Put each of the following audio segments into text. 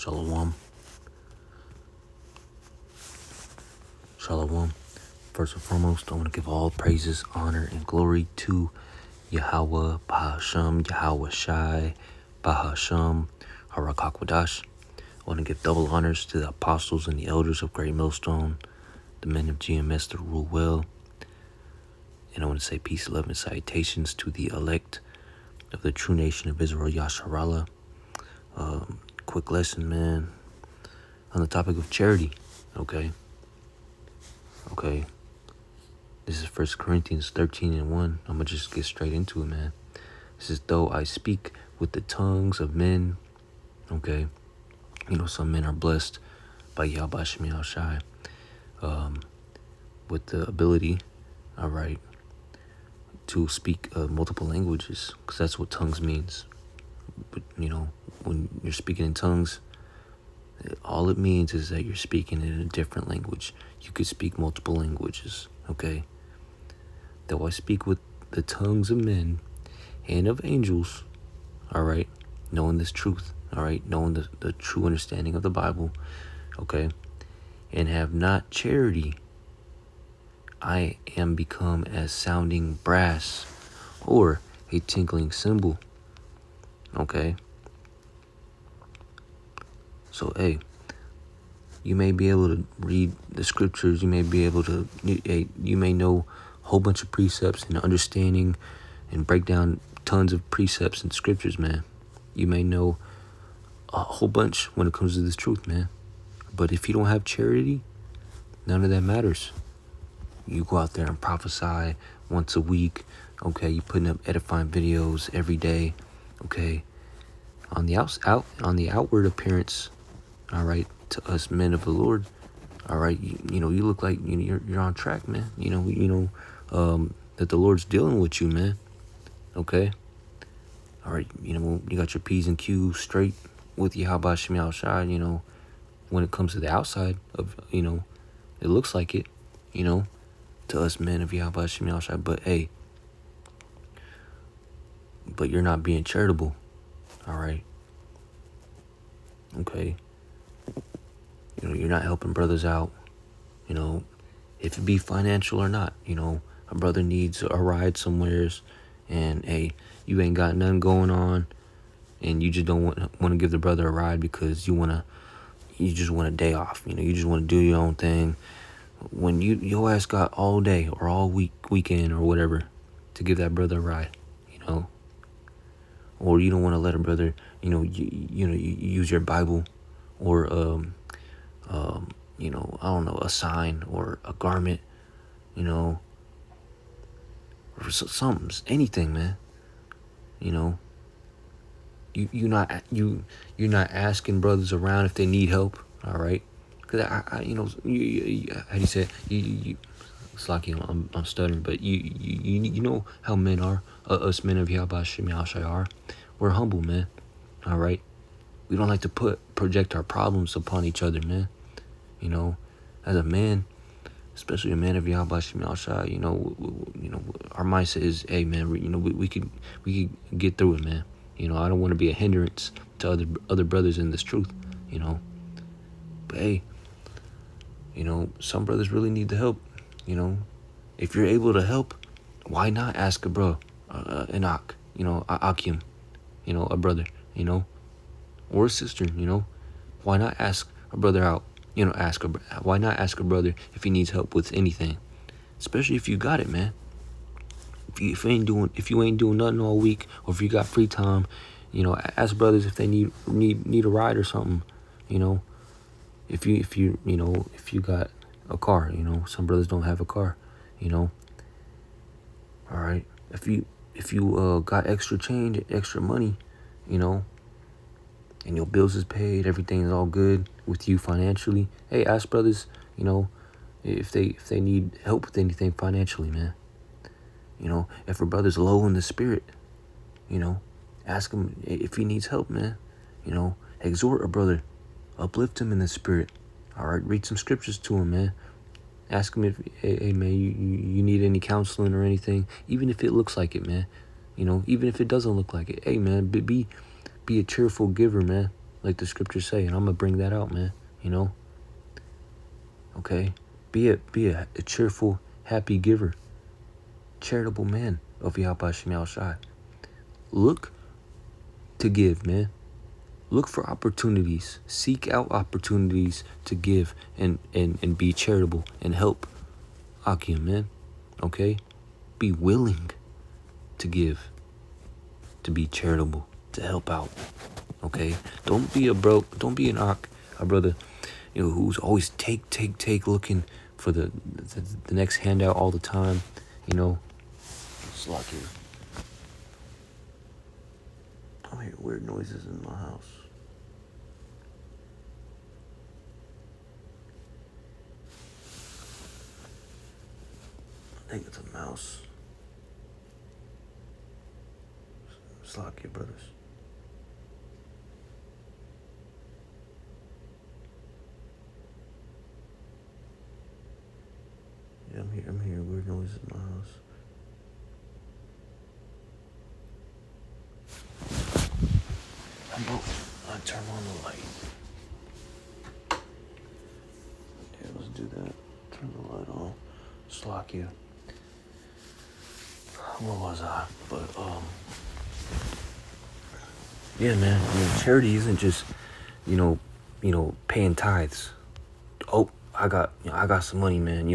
Shalom. Shalom. First and foremost, I want to give all praises, honor, and glory to Yahweh, Bahasham, Yahweh Shai, Bahasham, Harakwadash. I want to give double honors to the apostles and the elders of Great Millstone, the men of GMS that rule well. And I want to say peace, love, and salutations to the elect of the true nation of Israel, Yasharallah. Quick lesson, man, on the topic of charity, okay? This is 1 Corinthians 13:1. I'm going to just get straight into it, man. It says, though I speak with the tongues of men, okay? You know, some men are blessed by Yahweh Shemiel Shai with the ability, all right, to speak multiple languages, because that's what tongues means. But, you know, when you're speaking in tongues, all it means is that you're speaking in a different language. You could speak multiple languages, okay? Though I speak with the tongues of men and of angels, all right, knowing this truth, all right, knowing the true understanding of the Bible, okay, and have not charity, I am become as sounding brass or a tinkling cymbal, okay? So, hey, you may be able to read the scriptures, you may be able to, you may know a whole bunch of precepts and understanding and break down tons of precepts and scriptures, man. You may know a whole bunch when it comes to this truth, man. But if you don't have charity, none of that matters. You go out there and prophesy once a week, okay? You putting up edifying videos every day, okay? On the outward appearance, all right, to us men of the Lord, all right, you know, you look like you're on track, man. You know that the Lord's dealing with you, man. Okay, all right, you know, you got your P's and Q's straight with Yahweh Shemiel Shai. You know, when it comes to the outside of, you know, it looks like it, you know, to us men of Yahweh Shemiel Shai. But hey, but you're not being charitable, all right? Okay. You know, you're not helping brothers out, you know, if it be financial or not. You know, a brother needs a ride somewheres, and hey, you ain't got nothing going on, and you just don't want to give the brother a ride because you just want a day off. You know, you just want to do your own thing. When your ass got all day or all weekend or whatever to give that brother a ride, you know, or you don't want to let a brother, you know, you use your Bible or you know, I don't know, a sign or a garment, you know, or something, anything, man. You know, you're not asking brothers around if they need help, all right? Because I you know, how do you say it? It's like, you know, I'm stuttering, but you know how men are, us men of Yahweh Shemiel Shai are. We're humble, man. All right, we don't like to project our problems upon each other, man. You know, as a man, especially a man of Yahweh Shemiel Shai, you know, our mindset is, hey, man, you know, we could get through it, man. You know, I don't want to be a hindrance to other brothers in this truth, you know. But hey, you know, some brothers really need the help. You know, if you're able to help, why not ask a bro, an Ak, you know, Akim, you know, a brother, you know, or a sister, you know. Why not ask a brother out? You know, why not ask a brother if he needs help with anything, especially if you got it, man. If you ain't doing nothing all week, or if you got free time, you know, ask brothers if they need a ride or something. You know, if you got a car, you know, some brothers don't have a car, you know. All right, if you got extra change, extra money, you know, and your bills is paid, everything is all good with you financially, hey, ask brothers, you know, if they need help with anything financially, man. You know, if a brother's low in the spirit, you know, ask him if he needs help, man. You know, exhort a brother, uplift him in the spirit. All right, read some scriptures to him, man. Ask him if, hey man, you need any counseling or anything, even if it looks like it, man. You know, even if it doesn't look like it. Hey, man, be a cheerful giver, man. like the scriptures say, and I'm gonna bring that out, man. You know, okay, be a cheerful, happy giver, charitable man of Yahweh Shem Shai. Look to give, man. Look for opportunities. Seek out opportunities to give and be charitable and help Akim, man. Okay? Be willing to give, to be charitable, to help out. Okay? Don't be a brother, who's always take, looking for the next handout all the time. It's like I hear weird noises in my house. I think it's a mouse. Slock your brothers. Yeah, I'm hearing weird noises in my house. I turn on the light. Yeah, let's do that. Turn the light on. Slock you. Where was I? But yeah, man. Charity isn't just paying tithes. Oh, I got some money, man.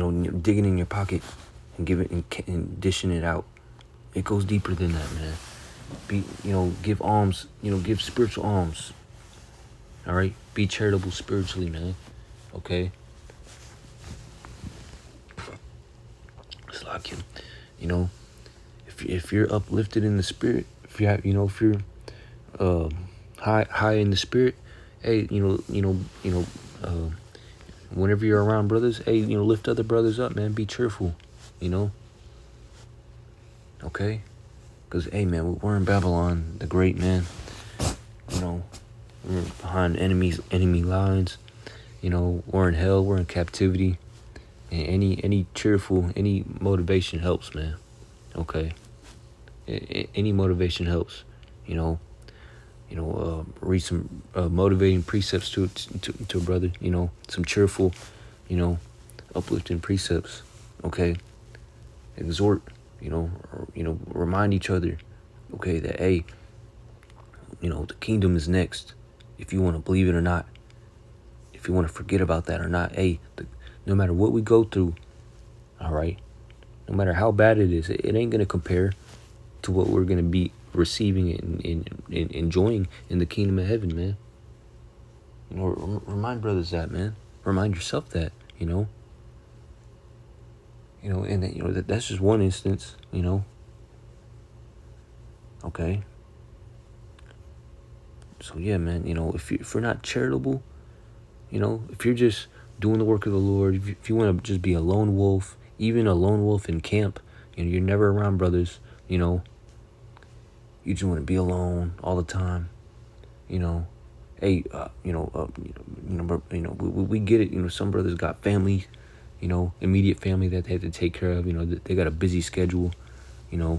Digging in your pocket and giving and dishing it out. It goes deeper than that, man. Give alms. Give spiritual alms. All right, be charitable spiritually, man. Okay. It's like if you're uplifted in the spirit, if you're high in the spirit, hey, whenever you're around brothers, hey, lift other brothers up, man. Be cheerful, okay? Because, hey, man, we're in Babylon the Great, man. We're behind enemy lines. We're in hell. We're in captivity. And any motivation helps, man. Okay? Any motivation helps, read some motivating precepts to a brother, some cheerful, uplifting precepts, okay? Exhort, remind each other, okay, that, hey, the kingdom is next. If you want to believe it or not, if you want to forget about that or not, hey, no matter what we go through, all right, no matter how bad it is, it ain't going to compare to what we're going to be receiving and enjoying in the kingdom of heaven, man. Remind brothers that, man. Remind yourself that, and that's just one instance, okay. So yeah, man, if you're not charitable, if you're just doing the work of the Lord, if you want to just be a lone wolf, even a lone wolf in camp, you're never around brothers, you just want to be alone all the time, hey, we get it. Some brothers got family, immediate family that they have to take care of. They got a busy schedule, and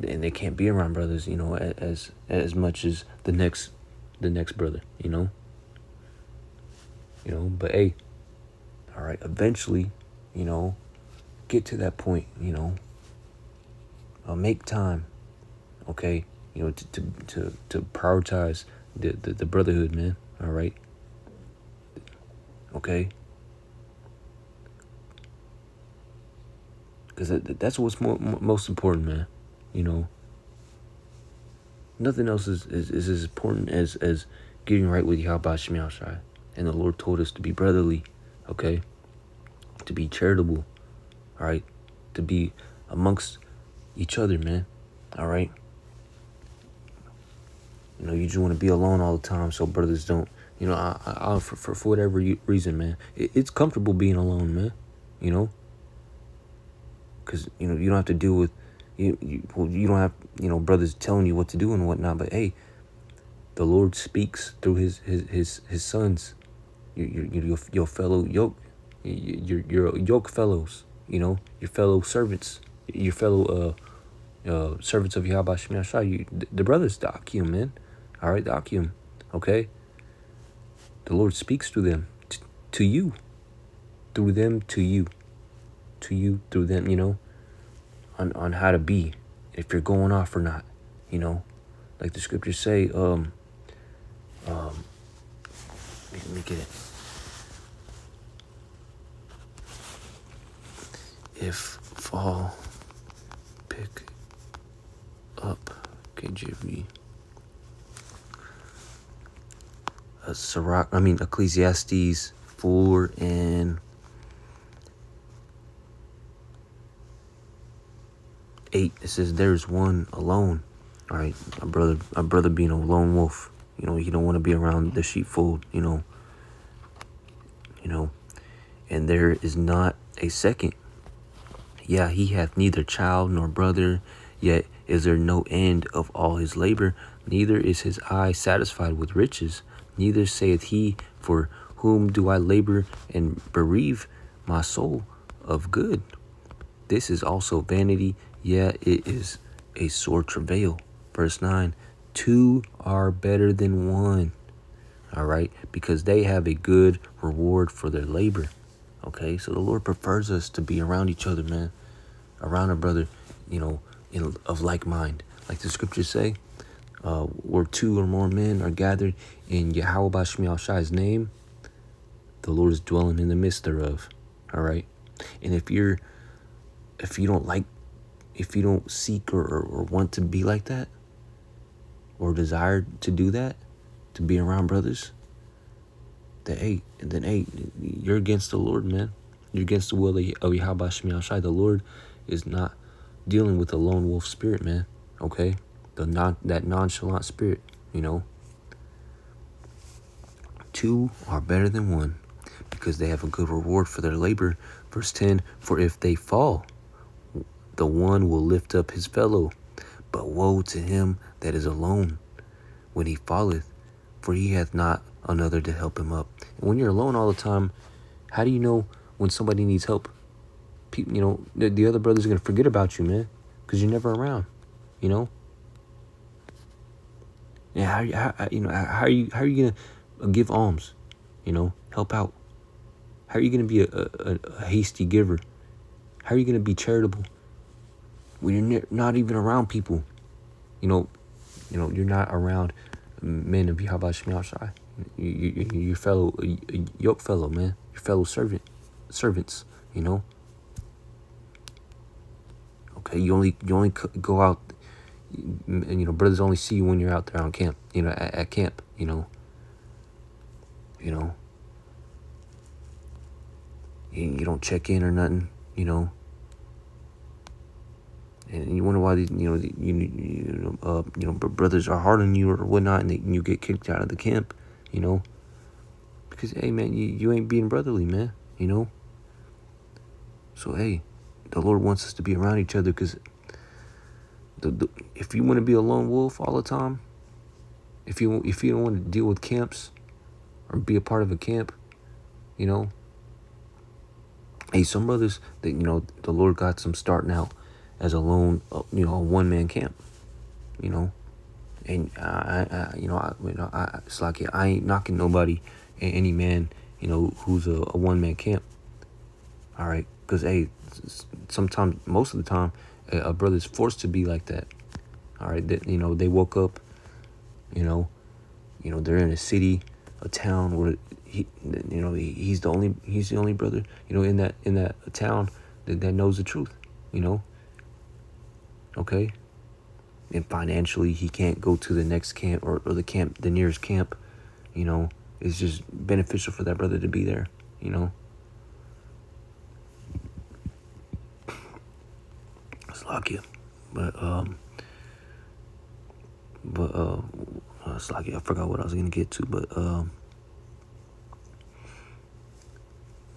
they can't be around brothers, as much as the next brother, But hey, all right, eventually, get to that point, make time, okay, to prioritize the brotherhood, man. All right, okay, because that's what's most important, man. Nothing else is as important as getting right with Yahweh Shem Shai. And the Lord told us to be brotherly, okay, to be charitable, all right, to be amongst each other, man. All right. You just want to be alone all the time, so brothers don't. For whatever reason, man, it's comfortable being alone, man. Because you don't have to deal with you don't have brothers telling you what to do and whatnot. But hey, the Lord speaks through his sons, your fellow your yoke fellows, your fellow servants, your fellow servants of Yahweh Shem Yahshua. The brothers dock you, man. All right, the Akim. Okay? The Lord speaks to them, to you, through them, to you, through them, on how to be, if you're going off or not, like the scriptures say, let me get it. If fall, pick up, KJV. Ecclesiastes 4 and 8. It says, "There's one alone." All right, my brother being a lone wolf. He don't want to be around the sheepfold. And there is not a second. Yeah, he hath neither child nor brother, yet is there no end of all his labor. Neither is his eye satisfied with riches. Neither saith he, for whom do I labor and bereave my soul of good? This is also vanity, yet it is a sore travail. Verse 9, two are better than one. All right, because they have a good reward for their labor. Okay, so the Lord prefers us to be around each other, man. Around a brother, of like mind. Like the scriptures say, where two or more men are gathered in Yahweh Bashmi Shai's name, the Lord is dwelling in the midst thereof. All right, and if you don't seek or want to be like that, or desire to do that, to be around brothers, then you're against the Lord, man. You're against the will of Yahweh Shemi Shai. The Lord is not dealing with a lone wolf spirit, man. Okay, that nonchalant spirit. Two are better than one, because they have a good reward for their labor. Verse 10, for if they fall, the one will lift up his fellow. But woe to him that is alone when he falleth, for he hath not another to help him up. And when you're alone all the time, how do you know when somebody needs help? People, the other brothers are going to forget about you, man, because you're never around, Yeah, how are you going to give alms, help out? How are you going to be a hasty giver? How are you going to be charitable when you're not even around people? You're not around men of Yahweh Shemi Shai. Your fellow, yoke fellow, man. Your fellow servants. Okay, you only go out, and brothers only see you when you're out there on camp. At camp. You don't check in or nothing. And you wonder why these, brothers are hard on you or whatnot, and you get kicked out of the camp, because hey, man, you ain't being brotherly, man, So hey, the Lord wants us to be around each other, because if you want to be a lone wolf all the time, if you don't want to deal with camps or be a part of a camp, hey, some brothers that the Lord got some starting out as a lone, a one-man camp, and it's like I ain't knocking nobody, any man, who's a one-man camp. All right, because hey, sometimes, most of the time, a brother's forced to be like that. All right, that they woke up, they're in a city, a town where he's the only brother, in that town that knows the truth, Okay, and financially he can't go to the next camp or the nearest camp. It's just beneficial for that brother to be there. It's lucky, but it's lucky. I forgot what I was gonna get to, but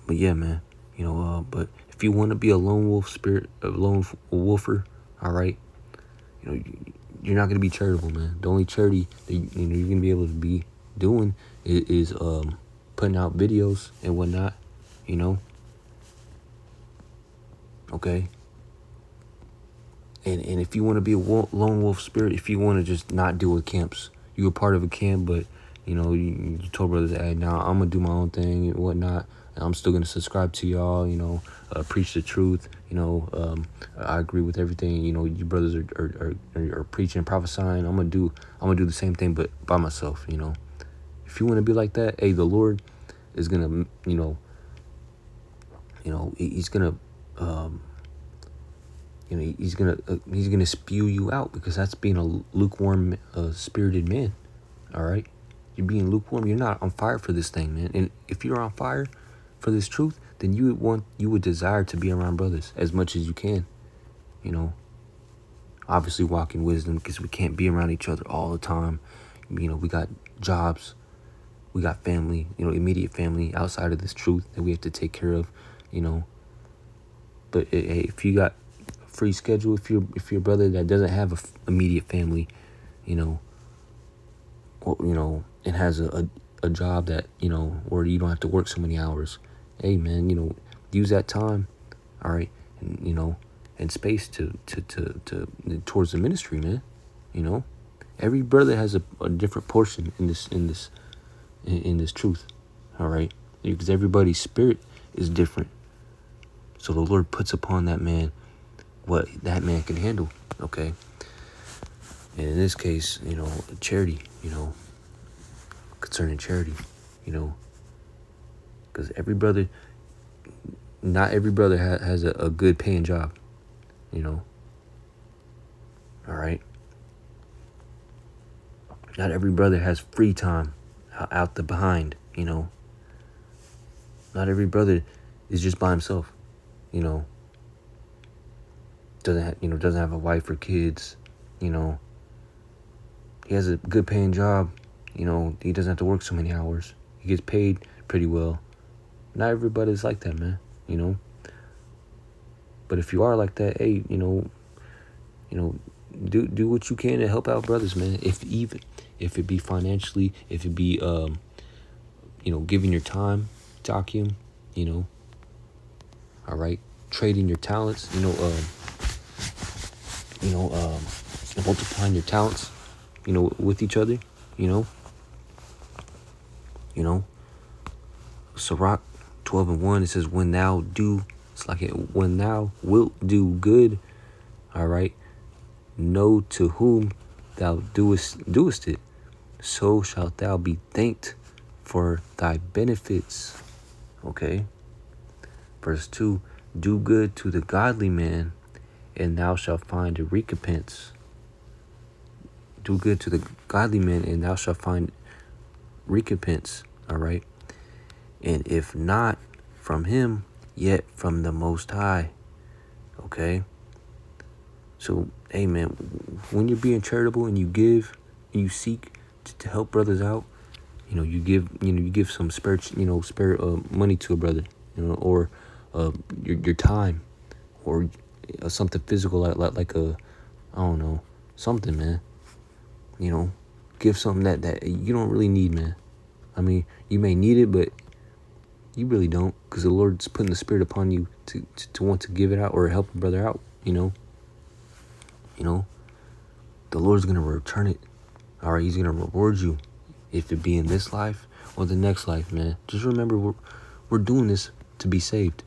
yeah, man. But if you want to be a lone wolf spirit, a lone wolfer, all right. You're not gonna be charitable, man. The only charity that you're gonna be able to be doing is putting out videos and whatnot. Okay. And if you want to be a lone wolf spirit, if you want to just not deal with camps, you were part of a camp, but you told brothers, hey, now I'm gonna do my own thing and whatnot, and I'm still gonna subscribe to y'all, preach the truth. I agree with everything. You brothers are preaching and prophesying. I'm gonna do the same thing, but by myself. If you want to be like that, hey, the Lord is gonna, he's gonna, he's gonna spew you out, because that's being a lukewarm, spirited man. All right, you're being lukewarm. You're not on fire for this thing, man. And if you're on fire for this truth, then you would desire to be around brothers as much as you can. Obviously walk in wisdom, because we can't be around each other all the time. We got jobs, we got family, immediate family outside of this truth that we have to take care of. But hey, if you got a free schedule, if you're a brother that doesn't have a immediate family, and has a job that where you don't have to work so many hours, hey man, use that time, all right, and space to towards the ministry, man. Every brother has a different portion in this truth, all right, because everybody's spirit is different. So the Lord puts upon that man what that man can handle, okay? And in this case, charity, concerning charity, because not every brother has a good paying job, all right? Not every brother has free time out the behind, Not every brother is just by himself, doesn't have a wife or kids, he has a good paying job, he doesn't have to work so many hours. He gets paid pretty well. Not everybody's like that, man, But if you are like that, hey, do what you can to help out brothers, man. If it be financially, if it be giving your time to Akim, all right, trading your talents, multiplying your talents, with each other, Sirach 12:1, it says, when thou wilt do good, all right, know to whom thou doest it, so shalt thou be thanked for thy benefits. Okay. Verse 2, do good to the godly man, and thou shalt find a recompense. Do good to the godly man, and thou shalt find recompense. All right. And if not from him, yet from the Most High. Okay. So, hey man, when you're being charitable and you give and you seek to help brothers out, you give some spare money to a brother, or your time, or something physical like I don't know, something, man. Give something that you don't really need, man. I mean, you may need it, but you really don't, because the Lord's putting the Spirit upon you to want to give it out or help a brother out. The Lord's gonna return it. All right, He's gonna reward you, if it be in this life or the next life, man. Just remember, we're doing this to be saved,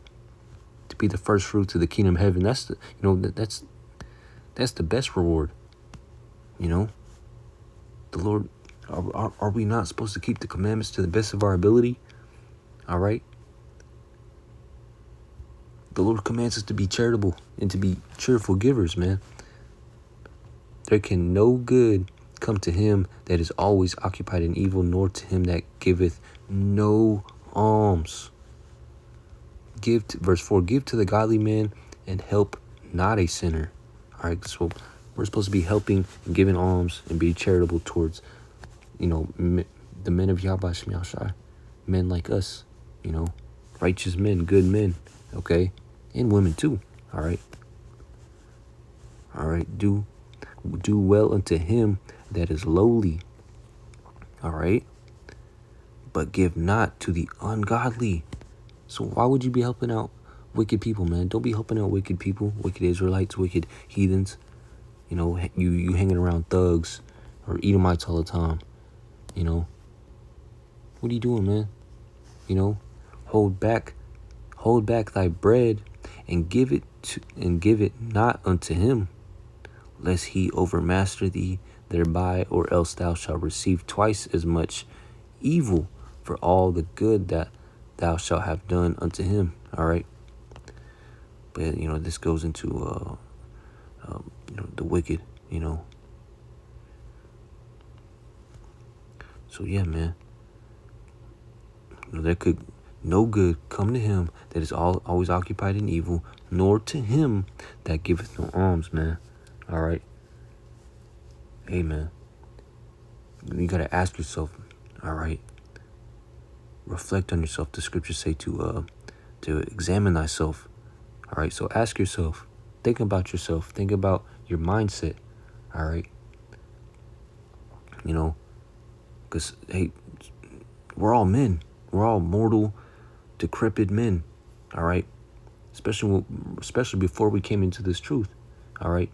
to be the first fruits of the kingdom of heaven. That's that's the best reward. The Lord, are we not supposed to keep the commandments to the best of our ability? All right. The Lord commands us to be charitable and to be cheerful givers, man. There can no good come to him that is always occupied in evil, nor to him that giveth no alms. Verse 4, give to the godly man and help not a sinner. All right, so we're supposed to be helping and giving alms and be charitable towards, the men of Yahweh Shem Yahshai, men like us, righteous men, good men, okay, and women too. All right. Do well unto him that is lowly. All right. But give not to the ungodly. So why would you be helping out wicked people, man? Don't be helping out wicked people, wicked Israelites, wicked heathens. You hanging around thugs, or Edomites all the time. You know, what are you doing, man? You know, hold back thy bread, and give it not unto him, lest he overmaster thee thereby, or else thou shalt receive twice as much evil for all the good that thou shalt have done unto him. All right. But this goes into the wicked. So yeah, man. There could no good come to him that is always occupied in evil, nor to him that giveth no alms, man. All right. Hey, man. You got to ask yourself, all right. Reflect on yourself. The scriptures say to examine thyself. All right. So ask yourself. Think about yourself. Think about your mindset. All right. Because, hey, we're all men. We're all mortal, decrepit men. All right. Especially before we came into this truth. All right.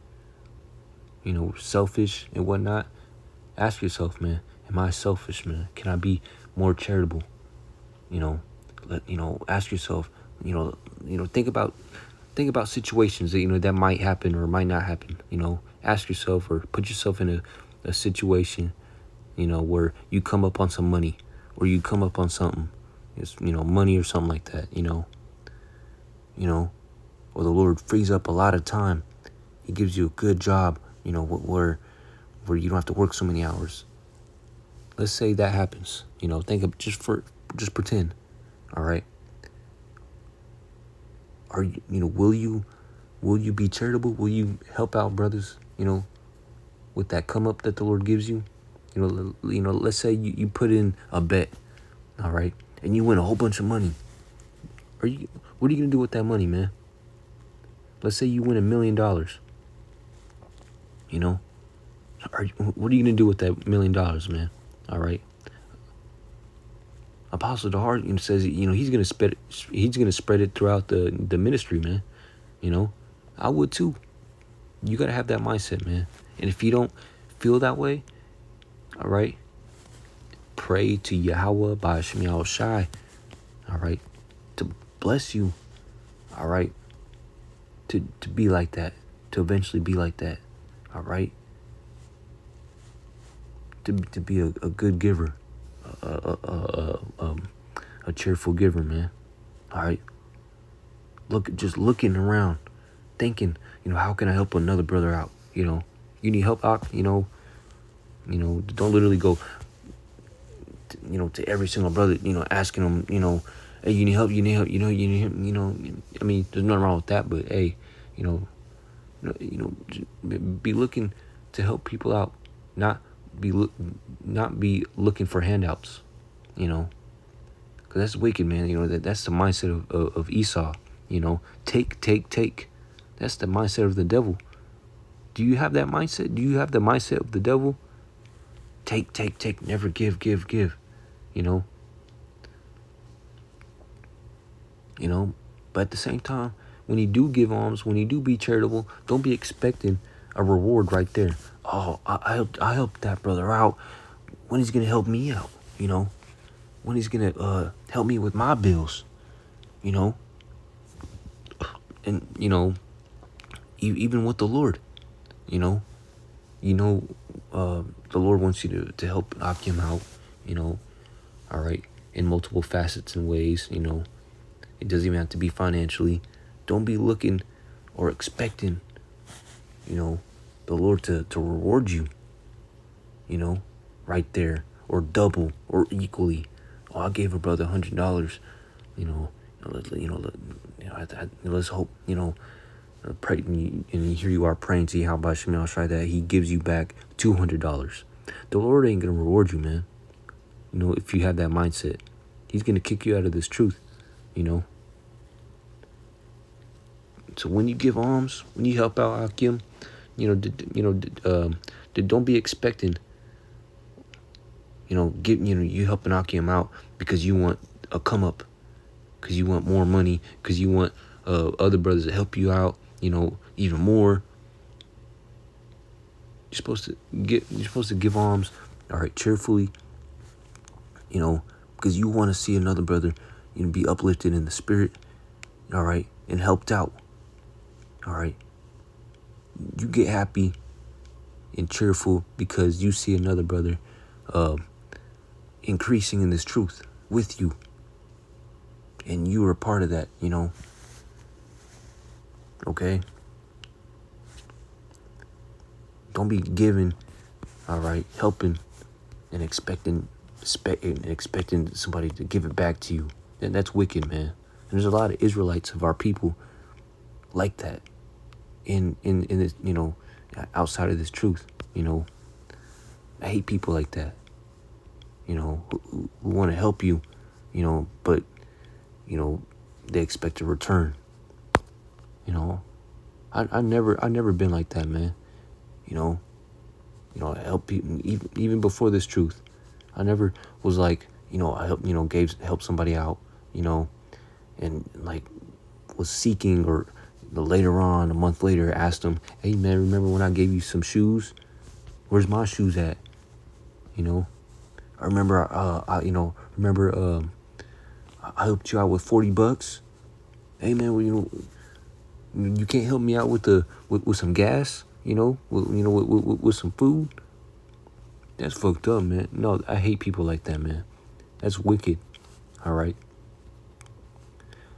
Selfish and whatnot. Ask yourself, man, am I selfish, man? Can I be more charitable? Ask yourself, think about situations that, that might happen or might not happen. Ask yourself or put yourself in a situation, where you come up on some money or you come up on something, it's, money or something like that, or the Lord frees up a lot of time. He gives you a good job, where you don't have to work so many hours. Let's say that happens. Think of just pretend. All right. Are you will you be charitable? Will you help out brothers? With that come up that the Lord gives you. Let's say you put in a bet. All right, and you win a whole bunch of money. What are you gonna do with that money, man? Let's say you win $1 million. What are you gonna do with that $1 million, man? All right. Apostle DeHart says he's gonna spread it throughout the ministry, man. I would too. You gotta have that mindset, man. And if you don't feel that way, all right, pray to Yahweh by Hashem Yahushai, all right, to bless you, all right, to be like that, to eventually be like that, all right, to be a good giver. A cheerful giver, man. All right. Just looking around, thinking, how can I help another brother out? You need help out. Don't literally go, to every single brother, asking them, hey, you need help. You need help. You need help. I mean, there's nothing wrong with that, but hey, be looking to help people out, not be looking for handouts, because that's wicked, man. That's the mindset of Esau. Take. That's the mindset of the devil. Do you have that mindset? Do you have the mindset of the devil? Take. Never give. But at the same time, when you do give alms, when you do be charitable, don't be expecting a reward right there. Oh, I helped that brother out. When he's gonna help me out? When he's gonna help me with my bills? And even with the Lord, the Lord wants you to help Akim out. All right, in multiple facets and ways. It doesn't even have to be financially. Don't be looking or expecting, the Lord to reward you, right there, or double or equally. Oh, I gave a brother $100, let's hope, pray, and here you are praying to Yahweh Shemel Shai that he gives you back $200. The Lord ain't gonna reward you, man. If you have that mindset, he's gonna kick you out of this truth, So when you give alms, when you help out Akim, don't be expecting, you helping Akim out because you want a come up, because you want more money, because you want other brothers to help you out, even more. You're supposed to give alms, all right, cheerfully, you know, because you want to see another brother, you know, be uplifted in the spirit, all right, and helped out, all right. You get happy and cheerful because you see another brother increasing in this truth with you, and you are a part of that, you know. Okay? Don't be giving, all right, helping and expecting somebody to give it back to you. And that's wicked, man. And there's a lot of Israelites of our people like that in this, you know, outside of this truth, you know. I hate people like that, you know, who want to help you, you know, but, you know, they expect a return, you know. I never been like that, man. You know, I help people even before this truth. I never was like, you know, I help, you know, help somebody out, you know, and like was seeking, or later on, a month later, asked them, hey man, remember when I gave you some shoes? Where's my shoes at? You know, I remember, I helped you out with $40. Hey man, well, you know, you can't help me out with some gas, you know, with some food. That's fucked up, man. No, I hate people like that, man. That's wicked. All right.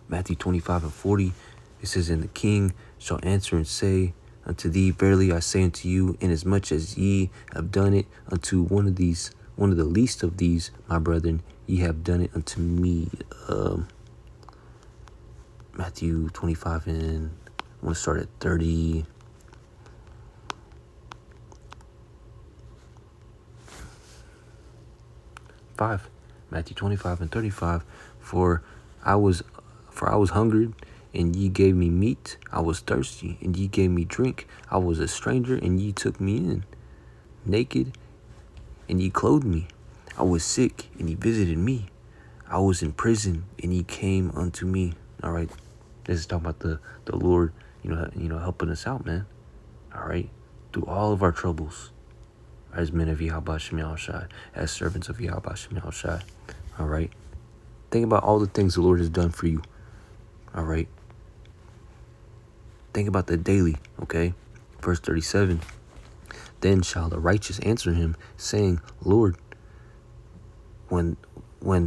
Matthew 25:40, it says, and the king shall answer and say unto thee, verily I say unto you, inasmuch as ye have done it unto one of the least of these, my brethren, ye have done it unto me. Matthew 25, and I'm going to start at 30. Matthew 25:35, for I was hungered, and ye gave me meat. I was thirsty, and ye gave me drink. I was a stranger, and ye took me in. Naked, and ye clothed me. I was sick, and ye visited me. I was in prison, and ye came unto me. All right, this is talking about the Lord, you know, helping us out, man. All right, through all of our troubles, as men of Yahweh Shem Yahushai, as servants of Yahweh Shem Yahushai. All right, think about all the things the Lord has done for you. All right, think about the daily. Okay, verse 37. Then shall the righteous answer him, saying, Lord, when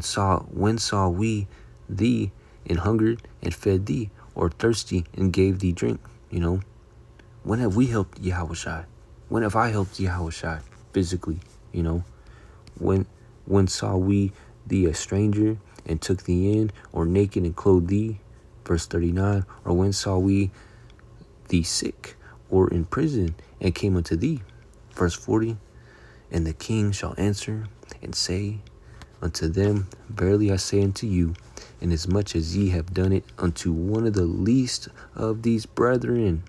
saw we thee and hungered and fed thee, or thirsty and gave thee drink? You know, when have we helped Yahushai? When have I helped Yahushai physically? You know, when saw we thee a stranger and took thee in, or naked and clothed thee? Verse 39. Or when saw we thee sick or in prison and came unto thee? Verse 40. And the king shall answer and say unto them, verily I say unto you, inasmuch as ye have done it unto one of the least of these brethren.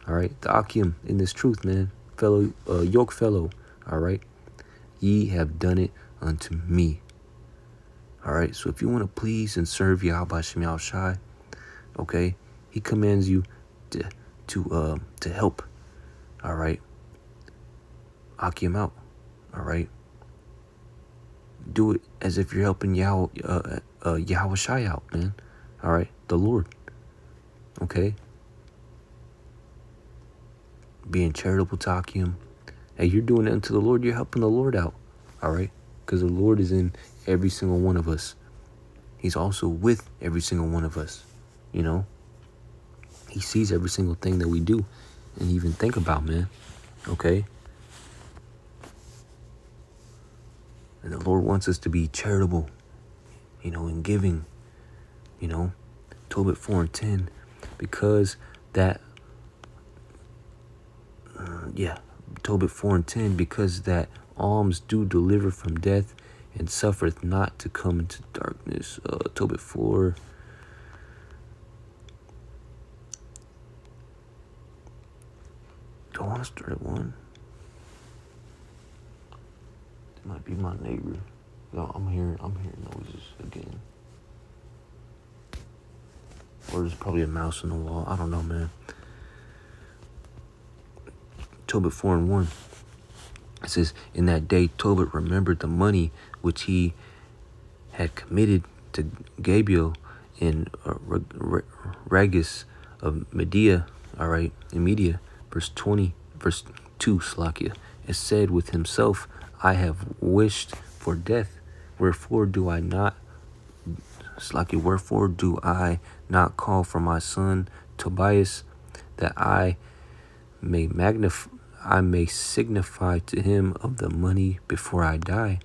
All right, the Akim in this truth, man, fellow, yoke fellow. All right, ye have done it unto me. All right, so if you want to please and serve Yahweh Shem Yahushai, okay, he commands you to help. All right, Akim out. All right, do it as if you're helping Yahushai out, man. All right, the Lord. Okay, being charitable to Akim. Hey, you're doing it unto the Lord. You're helping the Lord out. All right, because the Lord is in every single one of us. He's also with every single one of us. You know, he sees every single thing that we do and even think about, man. Okay. And the Lord wants us to be charitable, you know, in giving, you know. Tobit 4:10, because that, Tobit 4:10, because that alms do deliver from death, and suffereth not to come into darkness. Tobit 4. Don't want to start at 1. It might be my neighbor. No, I'm hearing noises again. Or there's probably a mouse in the wall. I don't know, man. Tobit 4:1. It says, in that day Tobit remembered the money which he had committed to Gabriel in Ragus of Media, all right, in Media, verse 2, Slakia. It said with himself, I have wished for death, wherefore do I not call for my son Tobias, that I may signify to him of the money before I die.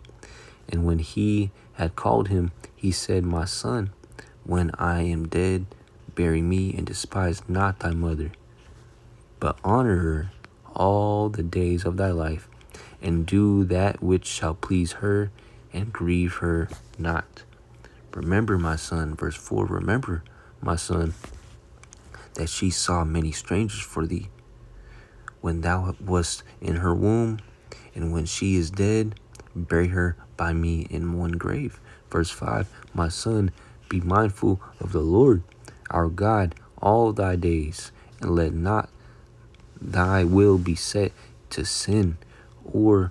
And when he had called him, he said, my son, when I am dead, bury me, and despise not thy mother, but honor her all the days of thy life, and do that which shall please her, and grieve her not. Remember, my son, verse 4, remember, my son, that she saw many strangers for thee, when thou wast in her womb, and when she is dead, bury her by me in one grave. Verse 5, my son, be mindful of the Lord our God all thy days, and let not thy will be set to sin, or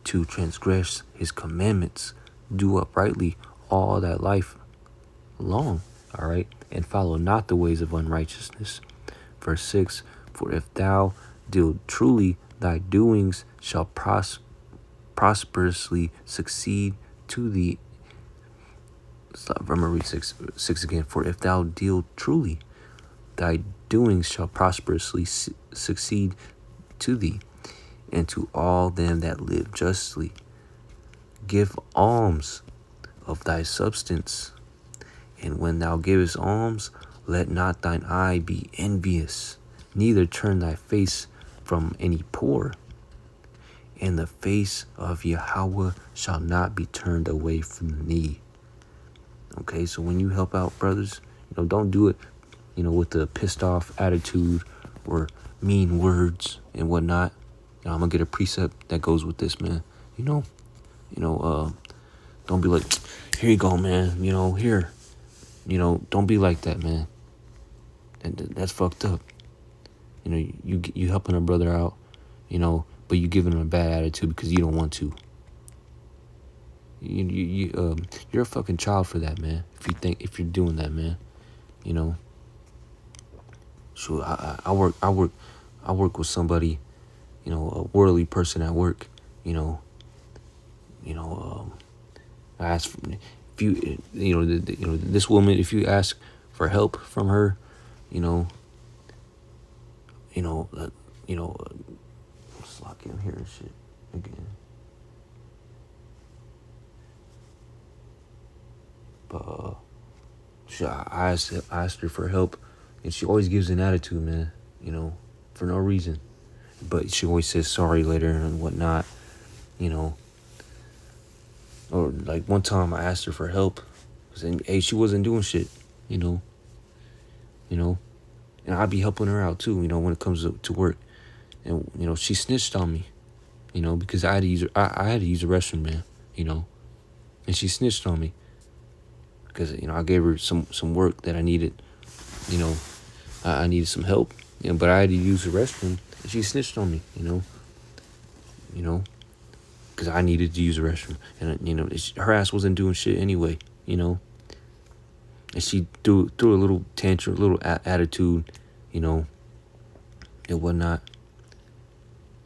to transgress his commandments. Do uprightly all thy life long, all right, and follow not the ways of unrighteousness. Verse 6, for if thou deal truly, thy doings shall prosperously succeed to thee. I'm going to read 6 again. For if thou deal truly, thy doings shall prosperously succeed to thee, and to all them that live justly. Give alms of thy substance, and when thou givest alms, let not thine eye be envious, neither turn thy face from any poor, and the face of Yahweh shall not be turned away from thee. Okay, so when you help out brothers, don't do it, with a pissed off attitude or mean words and whatnot. I'm gonna get a precept that goes with this, man. Don't be like, here you go, man. Here. Don't be like that, man. And that's fucked up. You helping a brother out, but you giving him a bad attitude because you don't want to. You're a fucking child for that, man. If you're doing that, man, So I work with somebody, a worldly person at work, I ask if you, this woman, if you ask for help from her, let's lock in here and shit again. But I asked her for help, and she always gives an attitude, man. For no reason. But she always says sorry later and whatnot, Or like one time I asked her for help, and hey, she wasn't doing shit, and I'd be helping her out too, when it comes to work, and she snitched on me, because I had to use the restroom, man, and she snitched on me because I gave her some work that I needed, I needed some help, but I had to use the restroom, and she snitched on me, because I needed to use the restroom, and her ass wasn't doing shit anyway, and she threw a little tantrum, a little attitude, and whatnot.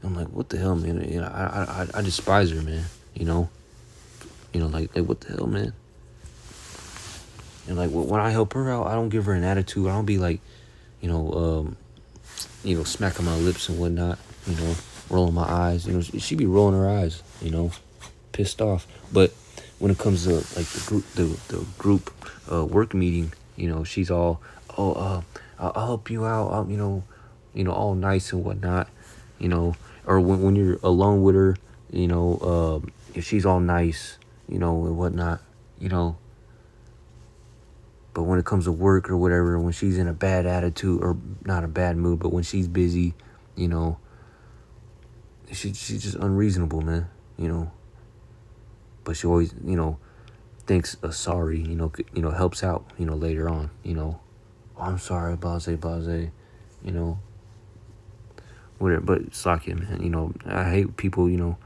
I'm like, what the hell, man? I despise her, man. Like what the hell, man? And like when I help her out, I don't give her an attitude. I don't be like, smacking my lips and whatnot. Rolling my eyes. She be rolling her eyes. Pissed off. But when it comes to like the group work meeting, she's all, I'll help you out. All nice and whatnot. Or when you're alone with her, if she's all nice, and whatnot, But when it comes to work or whatever, when she's in a bad attitude, or not a bad mood, but when she's busy, she's just unreasonable, man, But she always, thinks a sorry, helps out, later on, Oh, I'm sorry, blase. When whatever. But Slakia, man, you know, I hate people, you know,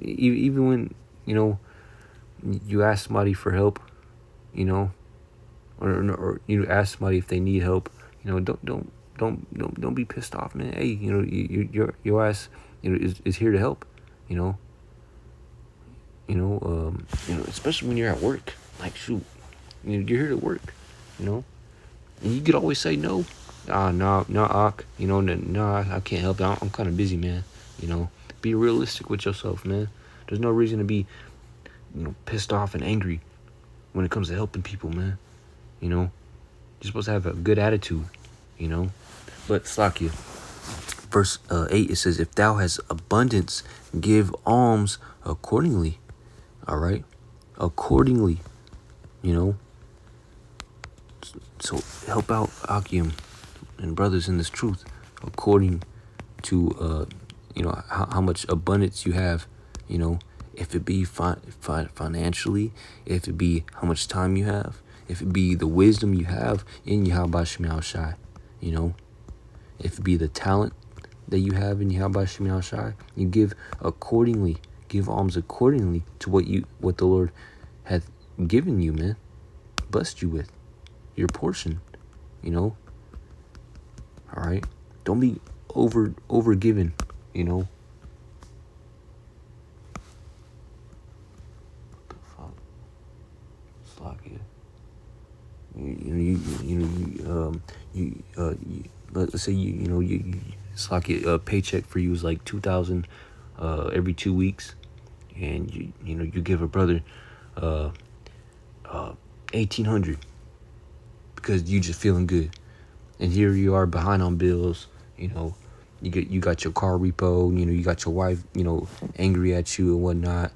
even when, you know, you ask somebody for help, you know, or you ask somebody if they need help, you know, don't be pissed off, man. Hey, you know, your ass, you know, is here to help, you know. You know, especially when you're at work. Like, shoot, you're here to work, you know. And you could always say no. No, Ak. You know, no, I can't help. I'm kind of busy, man. You know, be realistic with yourself, man. There's no reason to be, you know, pissed off and angry when it comes to helping people, man. You know, you're supposed to have a good attitude, you know. But Slakia, verse 8, it says, if thou hast abundance, give alms accordingly. All right, accordingly, you know. So help out Akim and brothers in this truth according to you know, how much abundance you have, you know, if it be financially, if it be how much time you have, if it be the wisdom you have in Yahweh Shemel Shai, you know, if it be the talent that you have in Yahweh Shemel Shai, you give accordingly, give alms accordingly to what the Lord hath given you, man, blessed you with, your portion, you know. All right, don't be over given, you know. What the fuck, Slakia. Let's say Slakia, paycheck for you is like 2,000 every 2 weeks, and you give a brother 1,800 because you just feeling good, and here you are behind on bills, you know. You got your car repo, you know, you got your wife, you know, angry at you and whatnot.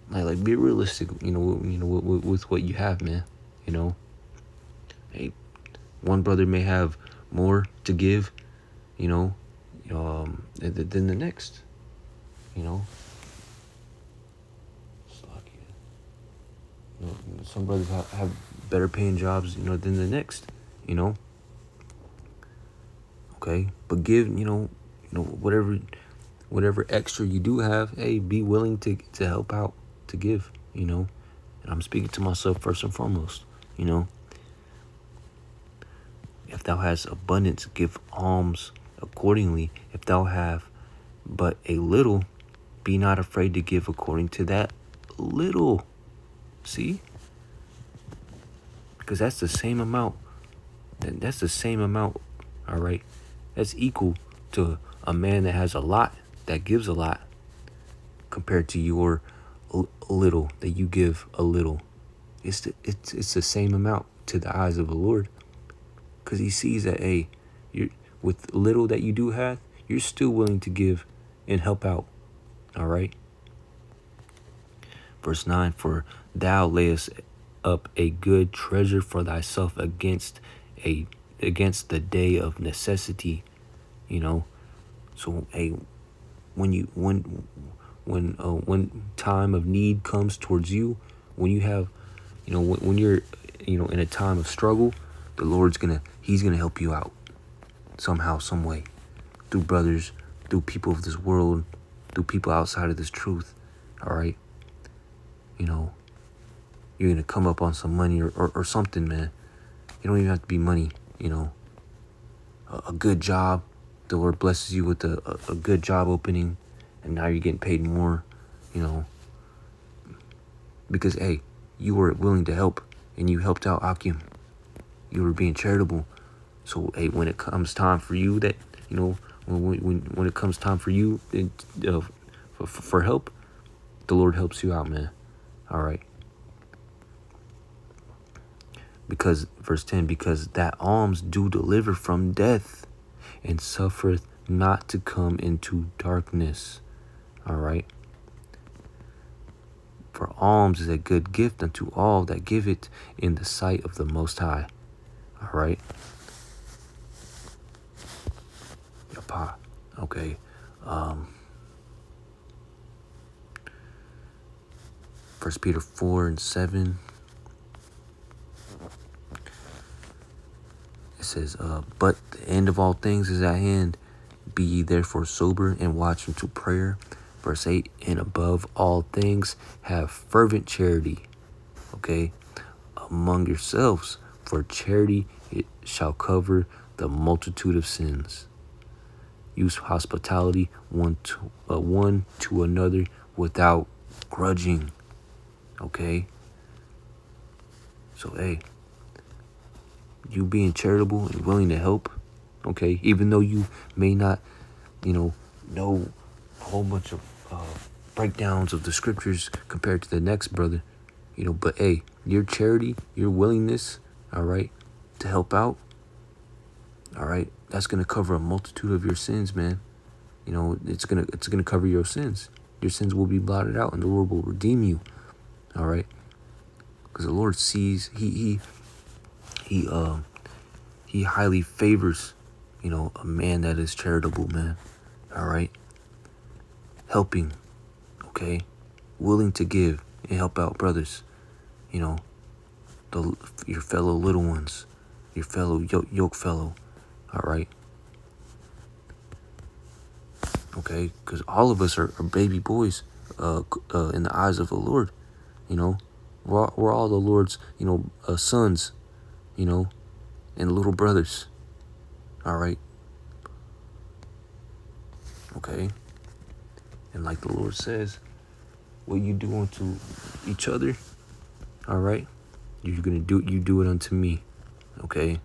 Like be realistic, you know, with what you have, man. You know, hey, one brother may have more to give, you know, than the next, you know. You know, some brothers have better paying jobs, you know, than the next, you know. Okay, but give, you know, whatever extra you do have, hey, be willing to help out, to give, you know. And I'm speaking to myself first and foremost, you know. If thou hast abundance, give alms accordingly. If thou have but a little, be not afraid to give according to that little. See? Because that's the same amount. That's the same amount, all right? That's equal to a man that has a lot, that gives a lot, compared to your little, that you give a little. It's the same amount to the eyes of the Lord, because he sees that, hey, you're, with little that you do have, you're still willing to give and help out, all right? Verse 9, for thou layest up a good treasure for thyself against the day of necessity, you know. So, hey, when time of need comes towards you, when you have, you know, when you're, you know, in a time of struggle, the Lord's he's gonna help you out somehow, some way, through brothers, through people of this world, through people outside of this truth. All right, you know, you're gonna come up on some money or something, man. You don't even have to be money, you know. A good job, the Lord blesses you with a good job opening, and now you're getting paid more, you know, because, hey, you were willing to help, and you helped out Akim. You were being charitable. So, hey, when it comes time for you, that, you know, when it comes time for you for help, the Lord helps you out, man. All right. Because, verse 10, because that alms do deliver from death, and suffereth not to come into darkness. All right. For alms is a good gift unto all that give it in the sight of the Most High. All right. Yapa. Okay. 1 Peter 4:7. It says, but the end of all things is at hand. Be ye therefore sober and watch unto prayer. Verse 8, and above all things, have fervent charity, okay, among yourselves, for charity it shall cover the multitude of sins. Use hospitality one to another without grudging, okay? So, hey, you being charitable and willing to help, okay, even though you may not, know a whole bunch of breakdowns of the scriptures compared to the next brother, but hey, your charity, your willingness, all right, to help out, all right, that's gonna cover a multitude of your sins, man. It's gonna cover your sins. Your sins will be blotted out, and the Lord will redeem you. All right, because the Lord sees, he highly favors, a man that is charitable, man. All right, helping, okay, willing to give and help out brothers. Your fellow little ones, your fellow yoke fellow. All right. Okay, because all of us are baby boys in the eyes of the Lord. We're all the Lord's, sons, and little brothers. All right. Okay. And like the Lord says, what you do unto each other, all right, you do it unto me. Okay.